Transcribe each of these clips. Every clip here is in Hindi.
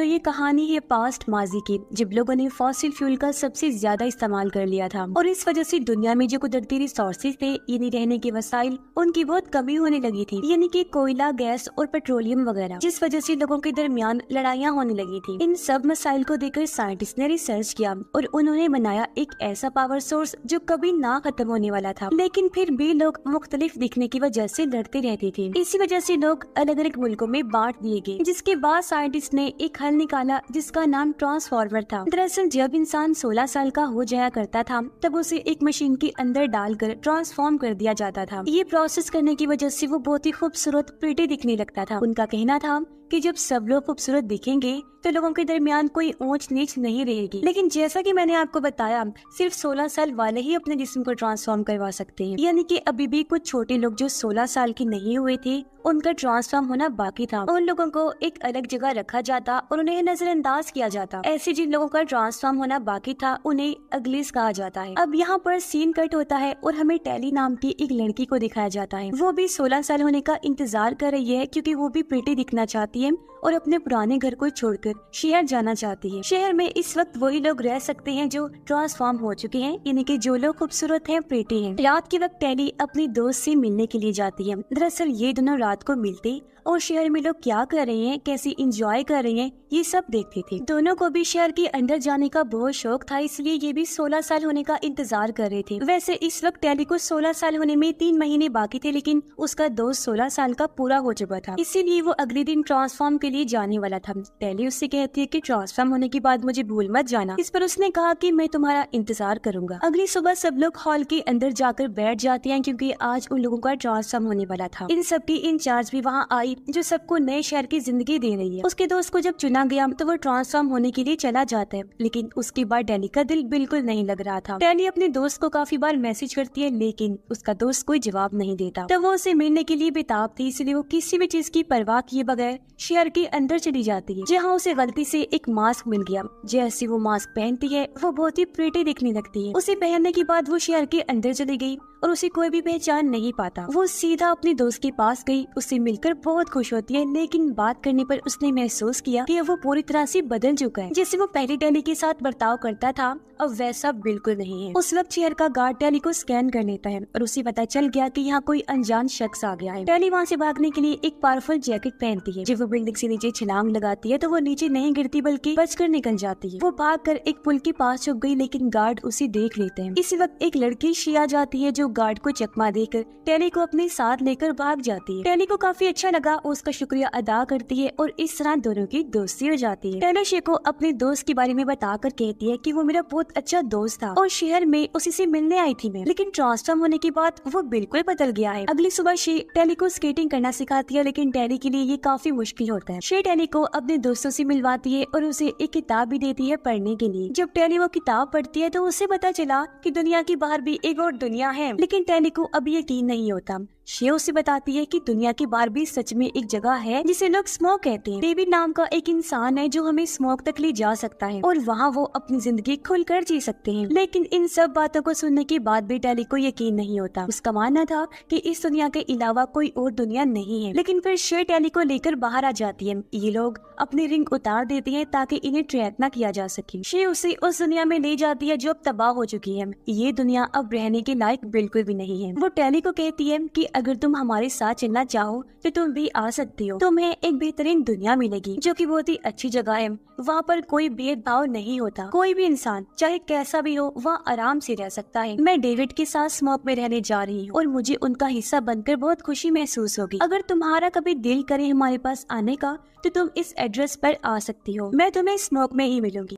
तो ये कहानी है पास्ट माजी की, जब लोगों ने फॉसिल फ्यूल का सबसे ज्यादा इस्तेमाल कर लिया था और इस वजह से दुनिया में जो कुदरती रिसोर्सेज थे यानी रहने के वसाइल उनकी बहुत कमी होने लगी थी, यानी कि कोयला, गैस और पेट्रोलियम वगैरह, जिस वजह से लोगों के दरमियान लड़ाइयाँ होने लगी थी। इन सब मसाइल को देखकर साइंटिस्ट ने रिसर्च किया और उन्होंने बनाया एक ऐसा पावर सोर्स जो कभी ना खत्म होने वाला था, लेकिन फिर भी लोग मुख्तलिफ दिखने की वजह से लड़ते रहते थे। इसी वजह से लोग अलग अलग मुल्कों में बांट दिए गए, जिसके बाद साइंटिस्ट ने एक हल निकाला जिसका नाम ट्रांसफॉर्मर था। दरअसल जब इंसान 16 साल का हो जाया करता था तब उसे एक मशीन के अंदर डालकर ट्रांसफॉर्म कर दिया जाता था। ये प्रोसेस करने की वजह से वो बहुत ही खूबसूरत, प्रिटी दिखने लगता था। उनका कहना था कि जब सब लोग खूबसूरत दिखेंगे तो लोगों के दरमियान कोई ऊंच नीच नहीं रहेगी। लेकिन जैसा कि मैंने आपको बताया, सिर्फ 16 साल वाले ही अपने जिस्म को ट्रांसफॉर्म करवा सकते हैं, यानी कि अभी भी कुछ छोटे लोग जो 16 साल के नहीं हुए थे उनका ट्रांसफॉर्म होना बाकी था। उन लोगों को एक अलग जगह रखा जाता और उन्हें नजरअंदाज किया जाता। ऐसे जिन लोगों का ट्रांसफॉर्म होना बाकी था उन्हें अगलीस कहा जाता है। अब यहाँ पर सीन कट होता है और हमें टेली नाम की एक लड़की को दिखाया जाता है। वो भी 16 साल होने का इंतजार कर रही है क्योंकि वो भी प्रिटी दिखना चाहती है और अपने पुराने घर को छोड़कर शहर जाना चाहती है। शहर में इस वक्त वही लोग रह सकते हैं जो ट्रांसफॉर्म हो चुके हैं, यानी कि जो लोग खूबसूरत हैं, प्रिटी हैं। रात के वक्त टेली अपनी दोस्त से मिलने के लिए जाती है। दरअसल ये दोनों रात को मिलते और शहर में लोग क्या कर रहे हैं, कैसे एंजॉय कर रहे हैं, ये सब देखते थे। दोनों को भी शहर के अंदर जाने का बहुत शौक था, इसलिए ये भी 16 साल होने का इंतजार कर रहे थे। वैसे इस वक्त टेली को 16 साल होने में 3 महीने बाकी थे, लेकिन उसका दोस्त 16 साल का पूरा हो चुका था, इसीलिए वो अगले दिन ट्रांसफॉर्म के लिए जाने वाला था। टेली उससे कहती है कि ट्रांसफॉर्म होने के बाद मुझे भूल मत जाना। इस पर उसने कहा कि मैं तुम्हारा इंतजार करूंगा। अगली सुबह सब लोग हॉल के अंदर जाकर बैठ जाते हैं क्योंकि आज उन लोगों का ट्रांसफॉर्म होने वाला था। इन सब की इंचार्ज भी वहाँ आई जो सबको नए शहर की जिंदगी दे रही है। उसके दोस्त को जब चुना गया तो वो ट्रांसफॉर्म होने के लिए चला जाता है, लेकिन उसके बाद टेली का दिल बिल्कुल नहीं लग रहा था। टेली अपने दोस्त को काफी बार मैसेज करती है लेकिन उसका दोस्त कोई जवाब नहीं देता। तो वो उसे मिलने के लिए बेताब थी, इसलिए वो किसी भी चीज की परवाह किए बगैर शहर के अंदर चली जाती है, जहाँ उसे गलती से एक मास्क मिल गया। जैसे वो मास्क पहनती है वो बहुत ही प्रिटी दिखने लगती है। उसे पहनने के बाद वो शहर के अंदर चली गई और उसे कोई भी पहचान नहीं पाता। वो सीधा अपने दोस्त के पास गई, उससे मिलकर बहुत खुश होती है, लेकिन बात करने पर उसने महसूस किया कि वो पूरी तरह से बदल चुका है। जैसे वो पहले टेली के साथ बर्ताव करता था अब वैसा बिल्कुल नहीं है। उस वक्त शहर का गार्ड टेली को स्कैन कर लेता है और उसे पता चल गया कि यहाँ कोई अनजान शख्स आ गया है। टेली वहाँ से भागने के लिए एक पावरफुल जैकेट पहनती है। जब वो बिल्डिंग से नीचे छलांग लगाती है तो वो नीचे नहीं गिरती बल्कि बचकर निकल जाती है। वो भागकर एक पुल के पास छुप गई, लेकिन गार्ड उसे देख लेते हैं। इसी वक्त एक लड़की शिया जाती है जो गार्ड को चकमा देकर टेली को अपने साथ लेकर भाग जाती है। टेली को काफी अच्छा लगा, उसका शुक्रिया अदा करती है और इस तरह दोनों की दोस्ती हो जाती है। टेली शे को अपने दोस्त के बारे में बताकर कहती है कि वो मेरा बहुत अच्छा दोस्त था और शहर में उसी से मिलने आई थी मैं, लेकिन ट्रांसफॉर्म होने के बाद वो बिल्कुल बदल गया है। अगली सुबह शे टेली को स्केटिंग करना सिखाती है, लेकिन टेली के लिए ये काफी मुश्किल होता है। शे टेली को अपने दोस्तों से मिलवाती है और उसे एक किताब भी देती है पढ़ने के लिए। जब टेली वो किताब पढ़ती है तो उसे पता चला कि दुनिया के बाहर भी एक और दुनिया है, लेकिन टेली को अभी यकीन नहीं होता। शे उसे बताती है कि दुनिया के बाहर भी सच में एक जगह है जिसे लोग स्मोक कहते हैं। डेविड नाम का एक इंसान है जो हमें स्मोक तक ले जा सकता है और वहाँ वो अपनी जिंदगी खुलकर जी सकते हैं। लेकिन इन सब बातों को सुनने के बाद भी टेली को यकीन नहीं होता। उसका मानना था कि इस दुनिया के अलावा कोई और दुनिया नहीं है, लेकिन फिर शे टेली को लेकर बाहर आ जाती है। ये लोग अपनी रिंग उतार देती है ताकि इन्हें ट्रैक न किया जा सके। शे उसे उस दुनिया में ले जाती है जो अब तबाह हो चुकी है। ये दुनिया अब रहने के लायक बिल्कुल भी नहीं है। वो टेली को कहती है कि अगर तुम हमारे साथ चलना चाहो तो तुम भी आ सकती हो। तुम्हें एक बेहतरीन दुनिया मिलेगी जो कि बहुत ही अच्छी जगह है। वहाँ पर कोई भेदभाव नहीं होता, कोई भी इंसान चाहे कैसा भी हो वहाँ आराम से रह सकता है। मैं डेविड के साथ स्मोक में रहने जा रही हूँ और मुझे उनका हिस्सा बनकर बहुत खुशी महसूस होगी। अगर तुम्हारा कभी दिल करे हमारे पास आने का तो तुम इस एड्रेस पर आ सकती हो। मैं तुम्हें स्मोक में ही मिलूंगी।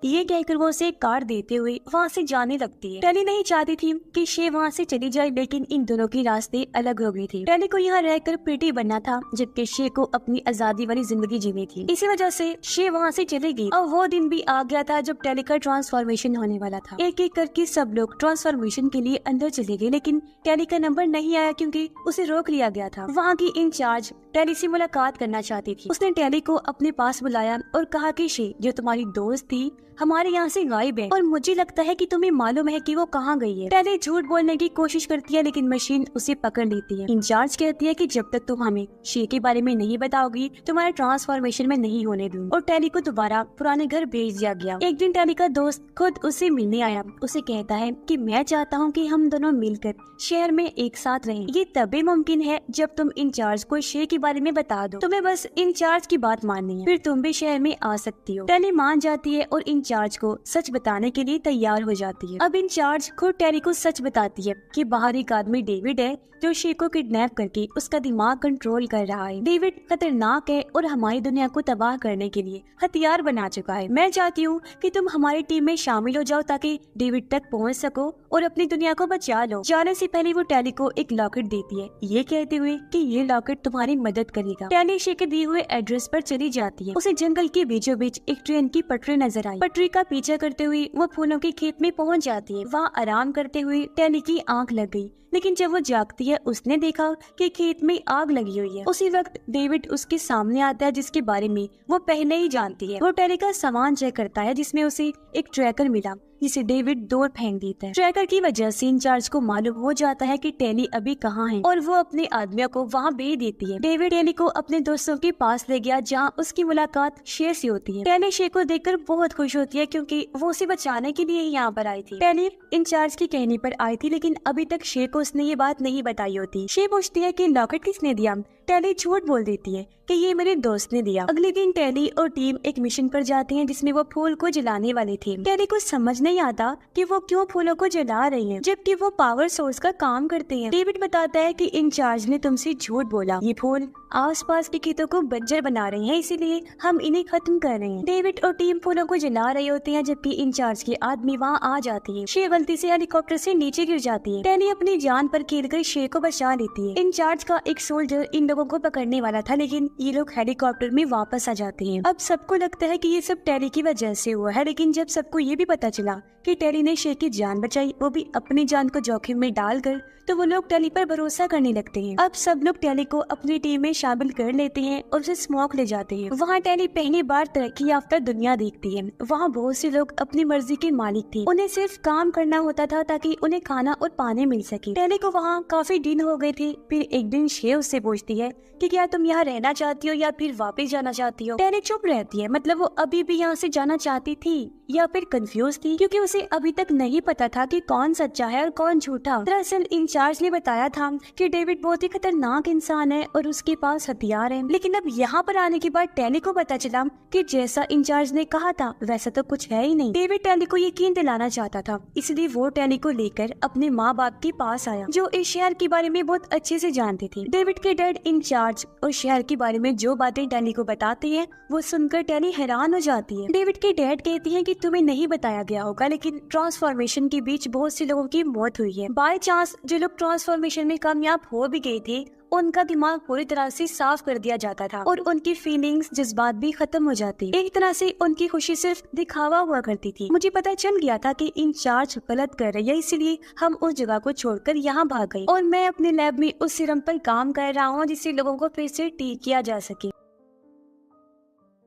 ये कहकर वो उसे कार देते हुए वहाँ से जाने लगती है। टेली नहीं चाहती थी कि शे वहाँ से चली जाए, लेकिन इन दोनों के रास्ते अलग हो गए थे। टेली को यहाँ रहकर प्रिटी बनना था जबकि शे को अपनी आजादी वाली जिंदगी जीनी थी। इसी वजह से शे वहाँ से चली गई और वो दिन भी आ गया था जब टेली का ट्रांसफॉर्मेशन होने वाला था। एक एक करके सब लोग ट्रांसफॉर्मेशन के लिए अंदर चले गए, लेकिन टेली का नंबर नहीं आया क्योंकि उसे रोक लिया गया था। वहाँ की इंचार्ज टेली से मुलाकात करना चाहती थी। उसने टेली को अपने पास बुलाया और कहा कि शे जो तुम्हारी दोस्त थी हमारे यहाँ से गायब है और मुझे लगता है कि तुम्हें मालूम है कि वो कहाँ गई है। टेली झूठ बोलने की कोशिश करती है लेकिन मशीन उसे पकड़ लेती है। इंचार्ज कहती है कि जब तक तुम हमें शे के बारे में नहीं बताओगी तुम्हारे ट्रांसफॉर्मेशन में नहीं होने दूंगी। और टेली को दोबारा पुराने घर भेज दिया गया। एक दिन टेली का दोस्त खुद उसे मिलने आया। उसे कहता है कि मैं चाहता हूँ कि हम दोनों मिलकर शहर में एक साथ रहें। ये तभी मुमकिन है जब तुम इंचार्ज को शे के बारे में बता दो। तुम्हें बस इंचार्ज की बात माननी है, फिर तुम भी शहर में आ सकती हो। टेली मान जाती है और इंचार्ज को सच बताने के लिए तैयार हो जाती है। अब इंचार्ज खुद टेली को सच बताती है कि बाहर एक आदमी डेविड है जो शे को किडनैप करके उसका दिमाग कंट्रोल कर रहा है। डेविड खतरनाक है और हमारी दुनिया को तबाह करने के लिए हथियार बना चुका है। मैं चाहती हूँ कि तुम हमारी टीम में शामिल हो जाओ ताकि डेविड तक पहुँच सको और अपनी दुनिया को बचा लो। जाने से पहले वो टेली को एक लॉकेट देती है, ये कहते हुए कि ये लॉकेट तुम्हारी मदद करेगा। टेली शे के दिए हुए एड्रेस पर चली जाती है। उसे जंगल के बीचों बीच एक ट्रेन की पटरी नजर आई। पटरी का पीछा करते हुए वो फूलों के खेत में पहुंच जाती है। वहाँ आराम करते हुए टेली की आंख लग गई, लेकिन जब वो जागती है उसने देखा कि खेत में आग लगी हुई है। उसी वक्त डेविड उसके सामने आता है जिसके बारे में वो पहले ही जानती है। वो टेली का सामान चेक करता है जिसमें उसे एक ट्रैकर मिला जिसे डेविड दूर फेंक देता है। ट्रैकर की वजह से इंचार्ज को मालूम हो जाता है कि टेली अभी कहाँ है और वो अपने आदमियों को वहाँ भेज देती है। डेविड टेली को अपने दोस्तों के पास ले गया जहाँ उसकी मुलाकात शे से होती है। टेली शे को देखकर बहुत खुश होती है क्योंकि वो उसे बचाने के लिए यहाँ पर आई थी। टेली इंचार्ज की कहने पर आई थी लेकिन अभी तक शे को उसने ये बात नहीं बताई होती। शे पूछती है कि लॉकेट किसने दिया। टेली झूठ बोल देती है कि ये मेरे दोस्त ने दिया। अगले दिन टेली और टीम एक मिशन पर जाते हैं जिसमें वो फूल को जलाने वाले थे। टेली को समझ नहीं आता कि वो क्यों फूलों को जला रही हैं, जबकि वो पावर सोर्स का काम करते हैं। डेविड बताता है कि इंचार्ज ने तुमसे झूठ बोला, ये फूल आसपास के खेतों को बंजर बना रहे हैं, इसीलिए हम इन्हें खत्म कर रहे हैं। डेविड और टीम फूलों को जला रहे होते हैं जबकि इंचार्ज के आदमी वहाँ आ जाती है। शे गलती से हेलीकॉप्टर से नीचे गिर जाती है। टेली अपनी जान पर खेलकर शे को बचा लेती है। इंचार्ज का एक सोल्जर इन लोगों को पकड़ने वाला था लेकिन ये लोग हेलीकॉप्टर में वापस आ जाते हैं। अब सबको लगता है कि ये सब टेली की वजह से हुआ है, लेकिन जब सबको ये भी पता चला कि टेली ने शे की जान बचाई, वो भी अपनी जान को जोखिम में डालकर, तो वो लोग टेली पर भरोसा करने लगते हैं। अब सब लोग टेली को अपनी टीम में शामिल कर लेते हैं और उसे स्मोक ले जाते हैं। वहाँ टेली पहली बार तरक्की याफ्ता दुनिया देखती है। वहाँ बहुत से लोग अपनी मर्जी के मालिक थे, उन्हें सिर्फ काम करना होता था ताकि उन्हें खाना और पानी मिल सके। टेली को वहाँ काफी दिन हो गए थे। फिर एक दिन शे उससे पूछती है कि क्या तुम यहाँ रहना चाहती हो या फिर वापस जाना चाहती हो। टेली चुप रहती है, मतलब वो अभी भी यहाँ से जाना चाहती थी या फिर कंफ्यूज थी, क्योंकि उसे अभी तक नहीं पता था कि कौन सच्चा है और कौन झूठा। दरअसल इंचार्ज ने बताया था कि डेविड बहुत ही खतरनाक इंसान है और उसके पास हथियार है, लेकिन अब यहाँ पर आने के बाद टेली को पता चला कि जैसा इंचार्ज ने कहा था वैसा तो कुछ है ही नहीं। डेविड टेली को यकीन दिलाना चाहता था, इसलिए वो टेली को लेकर अपने माँ बाप के पास आया जो इस शहर के बारे में बहुत अच्छे से जानते थे। डेविड के डैड इंचार्ज और शहर के बारे में जो बातें टेली को बताते हैं वो सुनकर टेली हैरान हो जाती है। डेविड के डैड कहती हैं कि तुम्हें नहीं बताया गया होगा लेकिन ट्रांसफॉर्मेशन के बीच बहुत से लोगों की मौत हुई है। बाय चांस जो लोग ट्रांसफॉर्मेशन में कामयाब हो भी गए थे उनका दिमाग पूरी तरह से साफ कर दिया जाता था और उनकी फीलिंग्स जज्बात भी खत्म हो जाती। एक तरह से उनकी खुशी सिर्फ दिखावा हुआ करती थी। मुझे पता चल गया था कि इंचार्ज गलत कर रही है, इसलिए हम उस जगह को छोड़कर यहाँ भाग गए और मैं अपने लैब में उस सीरम पर काम कर रहा हूँ जिससे लोगों को फिर से ठीक किया जा सके।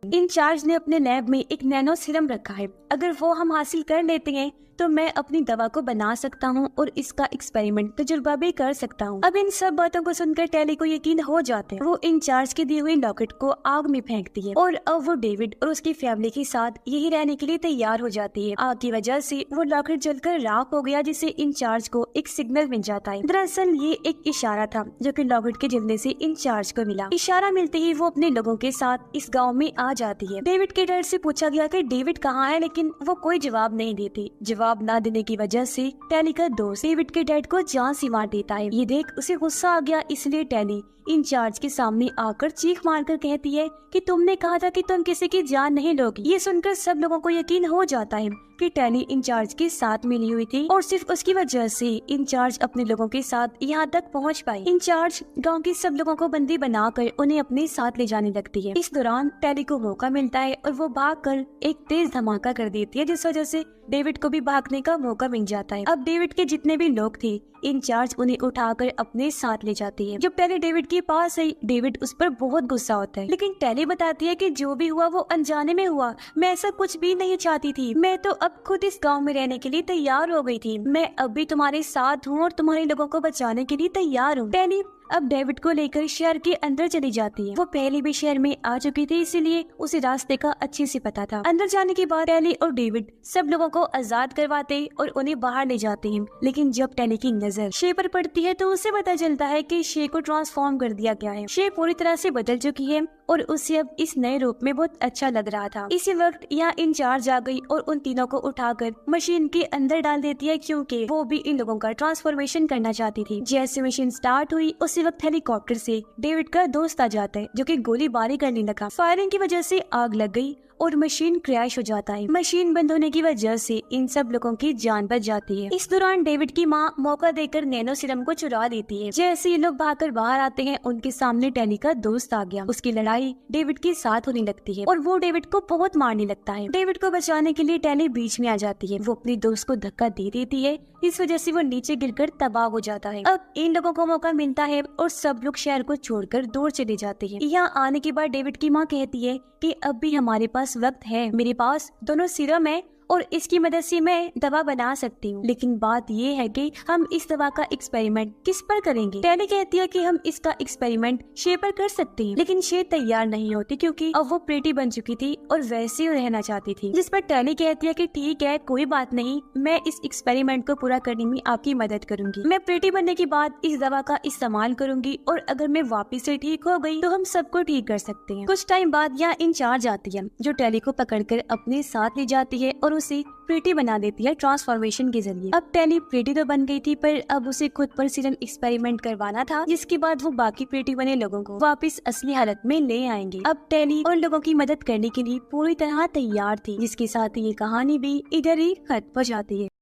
इंचार्ज ने अपने लैब में एक नैनो सीरम रखा है, अगर वो हम हासिल कर लेते हैं तो मैं अपनी दवा को बना सकता हूँ और इसका एक्सपेरिमेंट तजुर्बा भी कर सकता हूँ। अब इन सब बातों को सुनकर टेली को यकीन हो जाते हैं। वो इंचार्ज के दिए हुए लॉकेट को आग में फेंकती है और अब वो डेविड और उसकी फैमिली के साथ यही रहने के लिए तैयार हो जाती है। आग की वजह से वो लॉकेट जलकर राख हो गया जिससे इंचार्ज को एक सिग्नल मिल जाता है। दरअसल ये एक इशारा था जो कि लॉकेट के जलने से इंचार्ज को मिला। इशारा मिलते ही वो अपने लोगों के साथ इस गाँव में आ जाती है। डेविड के डैड से पूछा गया कि डेविड कहाँ है, लेकिन वो कोई जवाब नहीं देती। जवाब न देने की वजह से टेली का दोस्त डेविड के डैड को जान से मार देता है। ये देख उसे गुस्सा आ गया, इसलिए टेली इंचार्ज के सामने आकर चीख मारकर कहती है कि तुमने कहा था कि तुम किसी की जान नहीं लोगी। ये सुनकर सब लोगों को यकीन हो जाता है कि टेली इंचार्ज के साथ मिली हुई थी और सिर्फ उसकी वजह से इंचार्ज अपने लोगों के साथ यहाँ तक पहुँच पाई। इंचार्ज गांव के सब लोगों को बंदी बनाकर उन्हें अपने साथ ले जाने लगती है। इस दौरान टेली को मौका मिलता है और वो भागकर एक तेज धमाका कर देती है जिस वजह से डेविड को भी भागने का मौका मिल जाता है। अब डेविड के जितने भी लोग थे इंचार्ज उन्हें उठाकर अपने साथ ले जाती है। जब टेली डेविड के पास आई डेविड उस पर बहुत गुस्सा होता है, लेकिन टेली बताती है कि जो भी हुआ वो अनजाने में हुआ, मैं ऐसा कुछ भी नहीं चाहती थी, मैं तो अब खुद इस गांव में रहने के लिए तैयार हो गई थी, मैं अब भी तुम्हारे साथ हूँ और तुम्हारे लोगों को बचाने के लिए तैयार हूँ। टेली अब डेविड को लेकर शहर के अंदर चली जाती है। वो पहले भी शहर में आ चुकी थी, इसीलिए उसे रास्ते का अच्छे से पता था। अंदर जाने के बाद टेली और डेविड सब लोगों को आजाद करवाते और उन्हें बाहर ले जाते हैं। लेकिन जब टेली की नजर शे पर पड़ती है तो उसे पता चलता है कि शे को ट्रांसफॉर्म कर दिया गया है। शे पूरी तरह से बदल चुकी है और उसे अब इस नए रूप में बहुत अच्छा लग रहा था। इसी वक्त यहाँ इंचार्ज आ गई और उन तीनों को उठाकर मशीन के अंदर डाल देती है, क्योंकि वो भी इन लोगों का ट्रांसफॉर्मेशन करना चाहती थी। जैसे मशीन स्टार्ट हुई उसी वक्त हेलीकॉप्टर से डेविड का दोस्त आ जाता है, जो कि गोलीबारी करने लगा। फायरिंग की वजह से आग लग गई और मशीन क्रैश हो जाता है। मशीन बंद होने की वजह से इन सब लोगों की जान बच जाती है। इस दौरान डेविड की माँ मौका देकर नैनो सीरम को चुरा लेती है। जैसे ये लोग भागकर बाहर आते हैं, उनके सामने टेली का दोस्त आ गया। उसकी लड़ाई डेविड के साथ होने लगती है और वो डेविड को बहुत मारने लगता है। डेविड को बचाने के लिए टेली बीच में आ जाती है। वो अपने दोस्त को धक्का दे देती है, इस वजह से वो नीचे गिरकर तबाह हो जाता है। अब इन लोगों को मौका मिलता है और सब लोग शहर को छोड़कर दूर चले जाते हैं। यहाँ आने के बाद डेविड की माँ कहती है कि अब भी हमारे पास वक्त है, मेरे पास दोनों सीरम है और इसकी मदद से मैं दवा बना सकती हूँ। लेकिन बात ये है कि हम इस दवा का एक्सपेरिमेंट किस पर करेंगे। टेली कहती है कि हम इसका एक्सपेरिमेंट शे पर कर सकते हैं, लेकिन शे तैयार नहीं होती क्योंकि अब वो प्रेटी बन चुकी थी और वैसे ही रहना चाहती थी। जिस पर टेली कहती है कि ठीक है, कोई बात नहीं, मैं इस एक्सपेरिमेंट को पूरा करने में आपकी मदद करूंगी। मैं प्रेटी बनने के बाद इस दवा का इस्तेमाल करूंगी और अगर मैं वापिस से ठीक हो गई तो हम सबको ठीक कर सकते हैं। कुछ टाइम बाद यहाँ इंचार्ज आती है, जो टेली को पकड़कर अपने साथ ले जाती है और उसे प्रेटी बना देती है ट्रांसफॉर्मेशन के जरिए। अब टेली प्रेटी तो बन गई थी, पर अब उसे खुद पर सीरम एक्सपेरिमेंट करवाना था, जिसके बाद वो बाकी प्रेटी बने लोगों को वापस असली हालत में ले आएंगे। अब टेली और लोगों की मदद करने के लिए पूरी तरह तैयार थी, जिसके साथ ये कहानी भी इधर ही खत्म हो जाती है।